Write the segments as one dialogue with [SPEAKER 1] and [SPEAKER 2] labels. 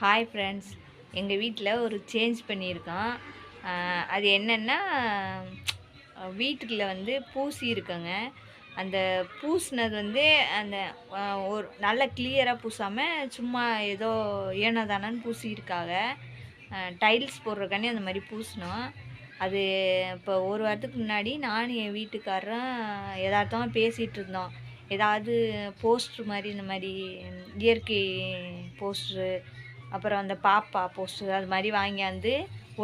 [SPEAKER 1] Hi friends, எங்கள் வீட்டில் ஒரு சேஞ்ச் பண்ணியிருக்கோம். அது என்னென்னா, வீட்டுக்குள்ள வந்து பூசி இருக்கங்க. அந்த பூசினது வந்து அந்த ஒரு நல்ல கிளியராக பூசாமல் சும்மா ஏதோ ஏனோ தானோன்னு பூசியிருக்காங்க. டைல்ஸ் போடுறக்காண்டி அந்த மாதிரி பூசினோம். அது இப்போ ஒரு வாரத்துக்கு முன்னாடி நானும் என் வீட்டுக்காரரும் எதார்த்தமாக பேசிகிட்டு இருந்தோம். ஏதாவது போஸ்ட்ரு மாதிரி இந்த மாதிரி இயற்கை போஸ்ட்ரு, அப்புறம் அந்த பாப்பா போஸ்டர் அது மாதிரி வாங்கியாந்து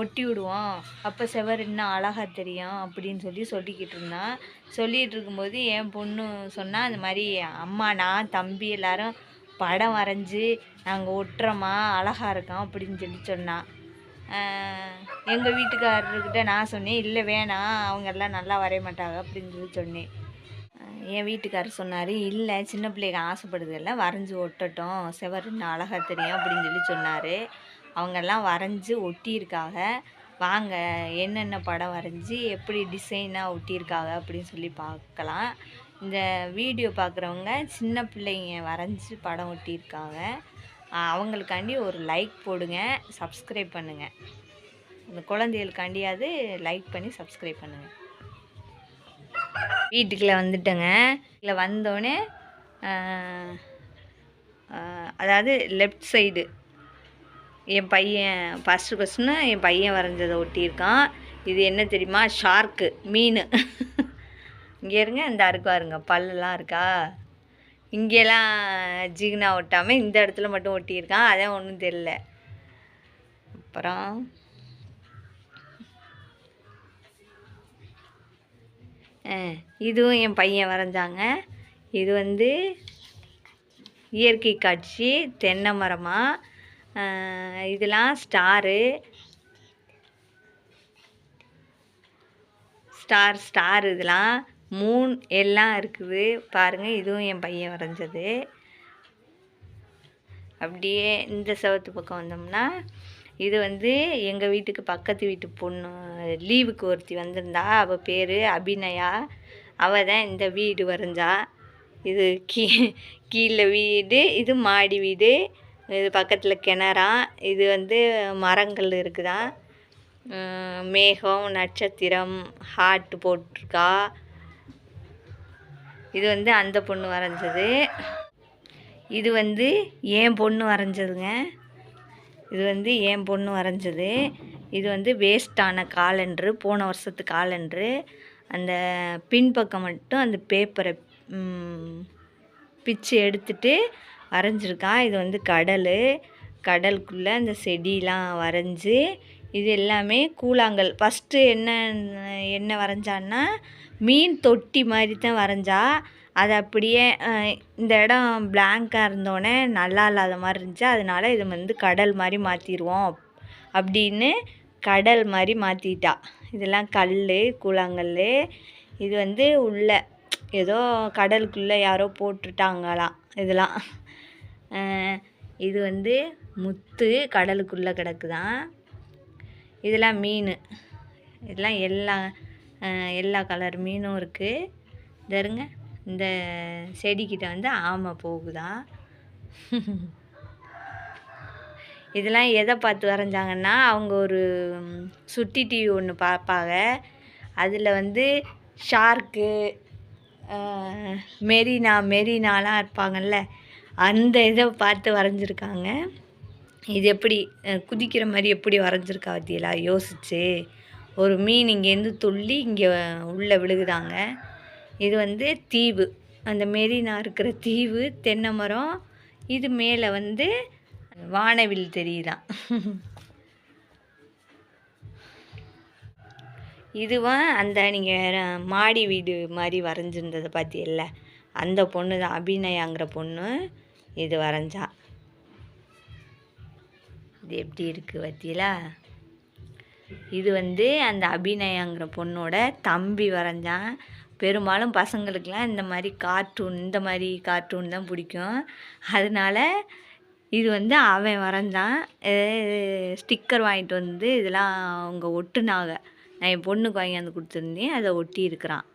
[SPEAKER 1] ஒட்டி விடுவோம், அப்போ செவர் இன்னும் அழகாக தெரியும் அப்படின்னு சொல்லிக்கிட்டு இருந்தான். சொல்லிகிட்டு இருக்கும்போது என் பொண்ணு சொன்னால், அந்த மாதிரி அம்மா நான் தம்பி எல்லோரும் படம் வரைஞ்சி நாங்கள் ஒட்டுறோம்மா, அழகாக இருக்கோம் அப்படின்னு சொன்னான். எங்கள் வீட்டுக்காரர்கிட்ட நான் சொன்னேன், இல்லை வேணாம், அவங்க எல்லாம் நல்லா வரைய மாட்டாங்க அப்படின்னு சொன்னேன். என் வீட்டுக்காரர் சொன்னார், இல்லை சின்ன பிள்ளைங்க ஆசைப்படுதல்ல, வரைஞ்சி ஒட்டட்டும், செவர் இன்னும் அழகாக தெரியும் அப்படின்னு சொன்னார். அவங்கெல்லாம் வரைஞ்சி ஒட்டியிருக்காங்க. வாங்க என்னென்ன படம் வரைஞ்சி எப்படி டிசைனாக ஒட்டியிருக்காங்க அப்படின்னு சொல்லி பார்க்கலாம். இந்த வீடியோ பார்க்குறவங்க சின்ன பிள்ளைங்க வரைஞ்சி படம் ஒட்டியிருக்காங்க. அவங்களுக்காண்டி ஒரு லைக் போடுங்க, சப்ஸ்கிரைப் பண்ணுங்கள். இந்த குழந்தைகளுக்காண்டியாவது லைக் பண்ணி சப்ஸ்கிரைப் பண்ணுங்கள். வீட்டுக்குள்ளே வந்துட்டேங்க. இதில் வந்தோடனே அதாவது லெஃப்ட் சைடு என் பையன் ஃபஸ்ட்டுன்னு என் பையன் வரைஞ்சதை ஒட்டியிருக்கான். இது என்ன தெரியுமா? ஷார்க்கு, மீன். இங்கே இருங்க, இந்த பாருங்க பல்லெலாம் இருக்கா. இங்கெல்லாம் ஜிகினா ஒட்டாமல் இந்த இடத்துல மட்டும் ஒட்டியிருக்கான். அதான் ஒன்றும் தெரியல. அப்புறம் இதுவும் என் பையன் வரைஞ்சாங்க. இது வந்து இயற்கை காட்சி, தென்னை மரமாக, இதெல்லாம் ஸ்டாரு, ஸ்டார் இதெல்லாம் மூன் எல்லாம் இருக்குது பாருங்கள். இதுவும் என் பையன் வரைஞ்சது. அப்படியே இந்த செவத்து பக்கம் வந்தோம்னா, இது வந்து எங்கள் வீட்டுக்கு பக்கத்து வீட்டு பொண்ணு லீவுக்கு ஒருத்தி வந்திருந்தா. அவள் பேர் அபிநயா. அவள் தான் இந்த வீடு வரைஞ்சா. இது கீழே வீடு, இது மாடி வீடு, இது பக்கத்தில் கிணறா. இது வந்து மரங்கள் இருக்குதா, மேகம், நட்சத்திரம், ஹார்ட் போட்டிருக்கா. இது வந்து அந்த பொண்ணு வரைஞ்சது. இது வந்து என் பொண்ணு வரைஞ்சதுங்க. இது வந்து என் பொண்ணு வரைஞ்சது. இது வந்து வேஸ்ட்டான காலண்டரு, போன வருஷத்து காலண்டரு. அந்த பின்பக்கம் மட்டும் அந்த பேப்பரை பிச்சு எடுத்துட்டு வரைஞ்சிருக்கா. இது வந்து கடலுக்குள்ளே அந்த செடியெலாம் வரைஞ்சி, இது எல்லாமே கூழாங்கல். ஃபஸ்ட்டு என்ன வரைஞ்சான்னா, மீன் தொட்டி மாதிரி தான் வரைஞ்சா. அது அப்படியே இந்த இடம் பிளாங்காக இருந்தோடனே நல்லா இல்லாத மாதிரி இருந்துச்சு. அதனால இது வந்து கடல் மாதிரி மாற்றிடுவோம் அப்படின்னு கடல் மாதிரி மாற்றிட்டா. இதெல்லாம் கல், கூழாங்கல். இது வந்து உள்ள ஏதோ கடலுக்குள்ளே யாரோ போட்டுட்டாங்களாம் இதெல்லாம். இது வந்து முத்து கடலுக்குள்ளே கிடக்குதான். இதெல்லாம் மீன். இதெல்லாம் எல்லா கலர் மீனும் இருக்குது. இதருங்க, இந்த செடிக்கிட்ட வந்து ஆமை போகுதா. இதெல்லாம் எதை பார்த்து வரைஞ்சாங்கன்னா, அவங்க ஒரு சுட்டி டிவி ஒன்று பார்ப்பாங்க. அதில் வந்து ஷார்க்கு, மெரினாலாம் இருப்பாங்கள்ல, அந்த இதை பார்த்து வரைஞ்சிருக்காங்க. இது எப்படி குதிக்கிற மாதிரி எப்படி வரைஞ்சிருக்கா பற்றியலா யோசிச்சு. ஒரு மீன் இங்கேருந்து துள்ளி இங்கே உள்ளே விழுகுதாங்க. இது வந்து தீவு, அந்த மெரினா இருக்கிற தீவு, தென்னை மரம். இது மேலே வந்து வானவில் தெரியுதான். இதுவும் அந்த நீங்கள் மாடி வீடு மாதிரி வரைஞ்சிருந்ததை பார்த்தியல்ல, அந்த பொண்ணு தான், அபிநயாங்கிற பொண்ணு இது வரைஞ்சா. இது எப்படி இருக்குது பார்த்தீங்களா? இது வந்து அந்த அபிநயாங்கிற பொண்ணோட தம்பி வரைஞ்சான். பெரும்பாலும் பசங்களுக்கெலாம் இந்த மாதிரி கார்ட்டூன் தான் பிடிக்கும். அதனால இது வந்து அவன் வரைஞ்சான். ஸ்டிக்கர் வாங்கிட்டு வந்து இதெல்லாம் அவங்க ஒட்டுனாங்க. நான் என் பொண்ணுக்கு வாங்கியாந்து கொடுத்துருந்தேன், அதை ஒட்டி இருக்கிறான்.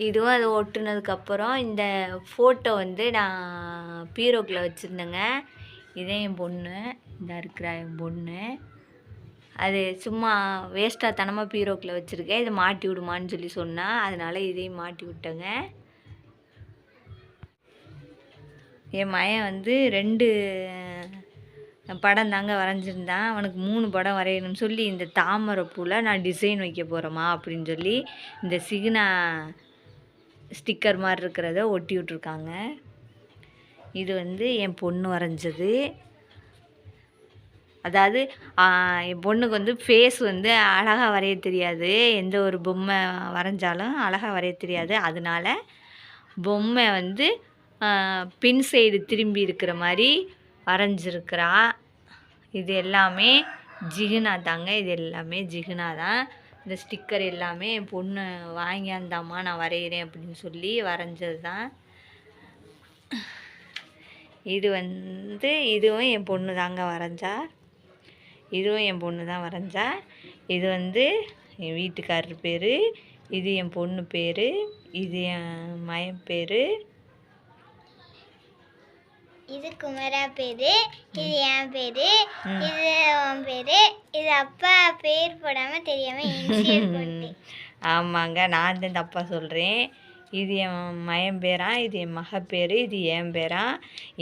[SPEAKER 1] இதுவும் அது ஒட்டுனதுக்கப்புறம் இந்த ஃபோட்டோ வந்து நான் பீரோக்கில் வச்சுருந்தேங்க. இதே என் பொண்ணு, இந்த இருக்கிற என் பொண்ணு. அது சும்மா வேஸ்ட்டாக தனமாக பீரோக்கில் வச்சுருக்கேன், இதை மாட்டி விடுமான்னு சொல்லி சொன்னால், அதனால் இதையும் மாட்டி விட்டேங்க. என் மகன் வந்து 2 படம் தாங்க வரைஞ்சிருந்தான். அவனுக்கு 3 படம் வரையணும்னு சொல்லி, இந்த தாமரை பூவில் நான் டிசைன் வைக்க போகிறேம்மா அப்படின்னு சொல்லி இந்த சிகினா ஸ்டிக்கர் மாதிரி இருக்கிறத ஒட்டி விட்ருக்காங்க. இது வந்து என் பொண்ணு வரைஞ்சது. அதாவது என் பொண்ணுக்கு வந்து ஃபேஸ் வந்து அழகாக வரைய தெரியாது, எந்த ஒரு பொம்மை வரைஞ்சாலும் அழகாக வரைய தெரியாது. அதனால பொம்மை வந்து பின் சைடு திரும்பி இருக்கிற மாதிரி வரைஞ்சிருக்கிறா. இது எல்லாமே ஜிகினா தாங்க, இது எல்லாமே ஜிகினா தான். இந்த ஸ்டிக்கர் எல்லாமே என் பொண்ணு வாங்கியாந்தாம்மா நான் வரைகிறேன் அப்படின்னு சொல்லி வரைஞ்சது தான். இது வந்து இதுவும் என் பொண்ணு தாங்க வரைஞ்சா. இதுவும் என் பொண்ணு தான் வரைஞ்சா. இது வந்து என் வீட்டுக்காரர் பேர், இது என் பொண்ணு பேர், இது என் மகன் பேர்,
[SPEAKER 2] இது குமரா பேரு, இது என் பேரு, இது உன் பேரு. இது அப்பா பேர் போடாம தெரியாம இனிஷியல் போட்டேன்.
[SPEAKER 1] ஆமாங்க, நான் தான் தப்பா சொல்கிறேன். இது என் மகன் பேரா, இது என் மக பேர், இது என் பேரா.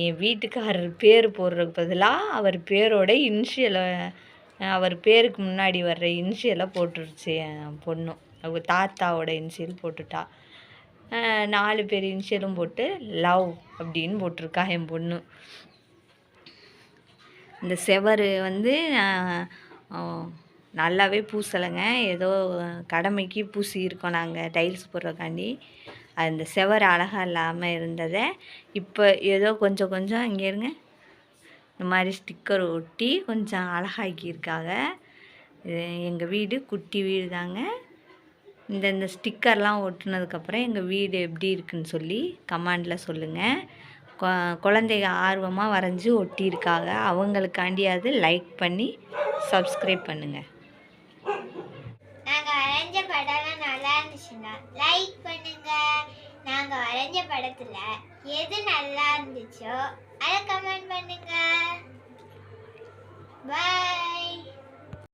[SPEAKER 1] என் வீட்டுக்காரர் பேர் போடுறதுக்கு பதிலாக அவர் பேரோட இனிஷியலை, அவர் பேருக்கு முன்னாடி வர்ற இனிஷியலை போட்டுருச்சு என் பொண்ணு. அவங்க தாத்தாவோட இனிஷியல் போட்டுட்டா. 4 பேர் இனிஷியலும் போட்டு லவ் அப்படின்னு போட்டிருக்கா என் பொண்ணு. இந்த செவர் வந்து நல்லாவே பூசலைங்க, ஏதோ கடமைக்கு பூசி இருக்கோம் நாங்கள் டைல்ஸ் போடுறக்காண்டி. அந்த செவர் அழகாக இல்லாமல் இருந்ததை இப்போ ஏதோ கொஞ்சம் கொஞ்சம் இங்கே இருங்க இந்த மாதிரி ஸ்டிக்கர் ஒட்டி கொஞ்சம் அழகாக்கியிருக்காங்க. எங்கள் வீடு குட்டி வீடு தாங்க. இந்த ஸ்டிக்கர்லாம் ஒட்டுனதுக்கப்புறம் எங்கள் வீடு எப்படி இருக்குன்னு சொல்லி கமெண்டில் சொல்லுங்கள். குழந்தைங்க ஆர்வமாக வரைஞ்சி ஒட்டியிருக்காங்க, அவங்களுக்காண்டியாவது லைக் பண்ணி சப்ஸ்கிரைப் பண்ணுங்கள்.
[SPEAKER 2] நாங்கள் வரைஞ்ச படம்லாம் நல்லா இருந்துச்சுன்னா லைக் பண்ணுங்க. நாங்கள் வரைஞ்ச படத்தில் எது நல்லா இருந்துச்சோ அதை கமெண்ட் பண்ணுங்க. பாய்.